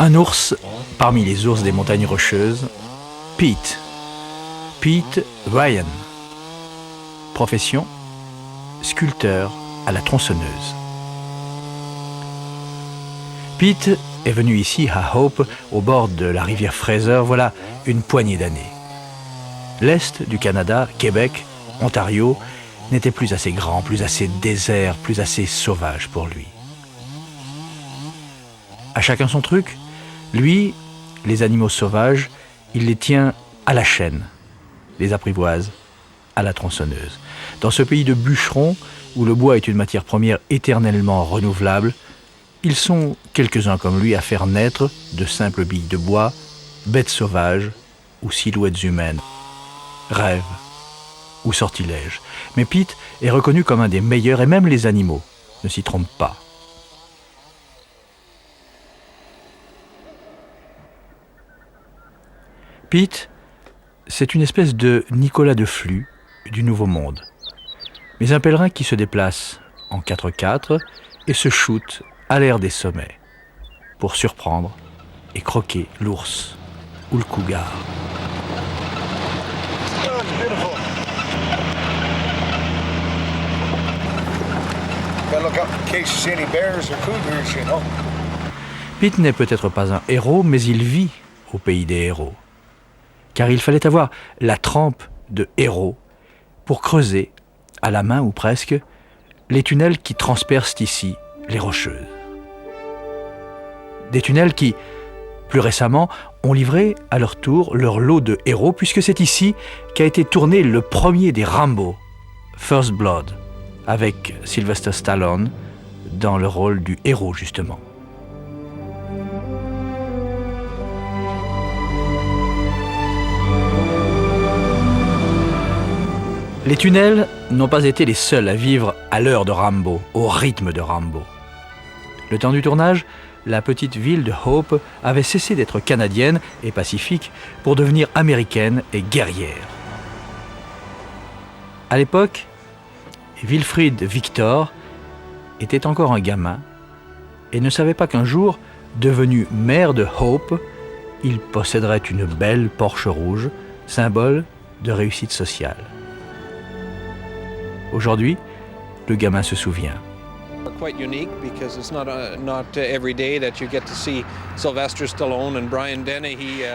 Un ours parmi les ours des montagnes rocheuses, Pete Ryan. Profession, sculpteur à la tronçonneuse. Pete est venu ici à Hope, au bord de la rivière Fraser, voilà une poignée d'années. L'Est du Canada, Québec, Ontario, n'était plus assez grand, plus assez désert, plus assez sauvage pour lui. À chacun son truc. Lui, les animaux sauvages, il les tient à la chaîne, les apprivoise à la tronçonneuse. Dans ce pays de bûcherons, où le bois est une matière première éternellement renouvelable, ils sont quelques-uns comme lui à faire naître de simples billes de bois, bêtes sauvages ou silhouettes humaines, rêves ou sortilèges. Mais Pete est reconnu comme un des meilleurs et même les animaux ne s'y trompent pas. Pete, c'est une espèce de Nicolas de Flux du Nouveau Monde. Mais un pèlerin qui se déplace en 4x4 et se shoot à l'air des sommets pour surprendre et croquer l'ours ou le cougar. Pete n'est peut-être pas un héros, mais il vit au pays des héros. Car il fallait avoir la trempe de héros pour creuser, à la main ou presque, les tunnels qui transpercent ici les Rocheuses. Des tunnels qui, plus récemment, ont livré à leur tour leur lot de héros, puisque c'est ici qu'a été tourné le premier des Rambo, First Blood, avec Sylvester Stallone dans le rôle du héros justement. Les tunnels n'ont pas été les seuls à vivre à l'heure de Rambo, au rythme de Rambo. Le temps du tournage, la petite ville de Hope avait cessé d'être canadienne et pacifique pour devenir américaine et guerrière. À l'époque, Wilfrid Victor était encore un gamin et ne savait pas qu'un jour, devenu maire de Hope, il posséderait une belle Porsche rouge, symbole de réussite sociale. Aujourd'hui, le gamin se souvient.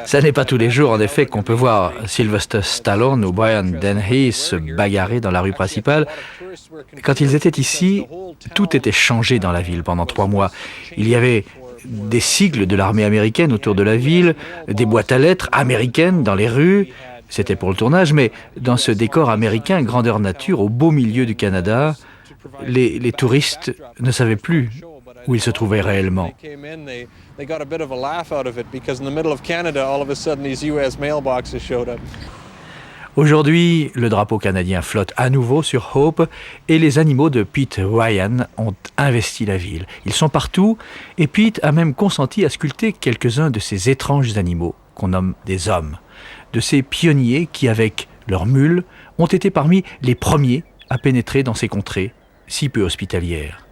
Ça n'est pas tous les jours, en effet, qu'on peut voir Sylvester Stallone ou Brian Dennehy se bagarrer dans la rue principale. Quand ils étaient ici, tout était changé dans la ville pendant 3 mois. Il y avait des sigles de l'armée américaine autour de la ville, des boîtes à lettres américaines dans les rues. C'était pour le tournage, mais dans ce décor américain, grandeur nature, au beau milieu du Canada, les touristes ne savaient plus où ils se trouvaient réellement. Aujourd'hui, le drapeau canadien flotte à nouveau sur Hope et les animaux de Pete Ryan ont investi la ville. Ils sont partout et Pete a même consenti à sculpter quelques-uns de ces étranges animaux qu'on nomme des hommes, de ces pionniers qui, avec leurs mules, ont été parmi les premiers à pénétrer dans ces contrées si peu hospitalières.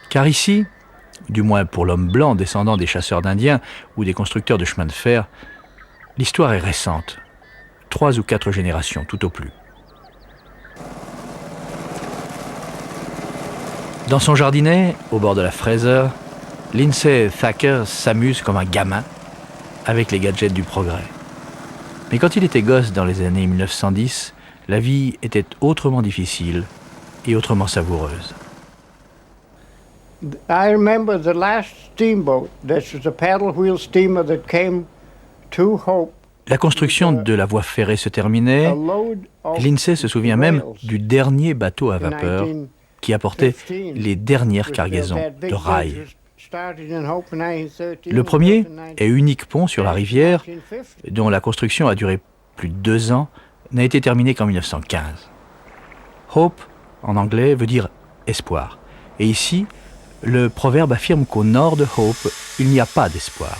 Car ici, du moins pour l'homme blanc descendant des chasseurs d'Indiens ou des constructeurs de chemins de fer, l'histoire est récente, 3 ou 4 générations tout au plus. Dans son jardinet, au bord de la Fraser, Lindsay Thacker s'amuse comme un gamin avec les gadgets du progrès. Mais quand il était gosse dans les années 1910, la vie était autrement difficile et autrement savoureuse. I remember the last steamboat. This was a paddle wheel steamer that came to Hope. La construction de la voie ferrée se terminait. Lindsay se souvient même du dernier bateau à vapeur qui apportait les dernières cargaisons de rails. Le premier et unique pont sur la rivière, dont la construction a duré plus de 2 ans, n'a été terminé qu'en 1915. Hope, en anglais, veut dire espoir. Et ici, le proverbe affirme qu'au nord de Hope, il n'y a pas d'espoir.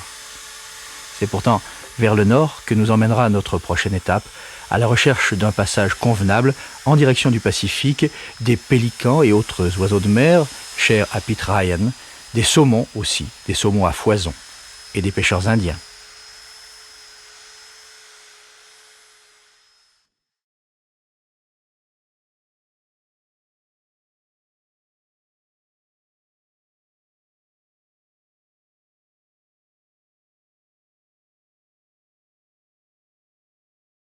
C'est pourtant vers le nord que nous emmènera notre prochaine étape, à la recherche d'un passage convenable en direction du Pacifique, des pélicans et autres oiseaux de mer, chers à Pete Ryan, des saumons aussi, des saumons à foison, et des pêcheurs indiens.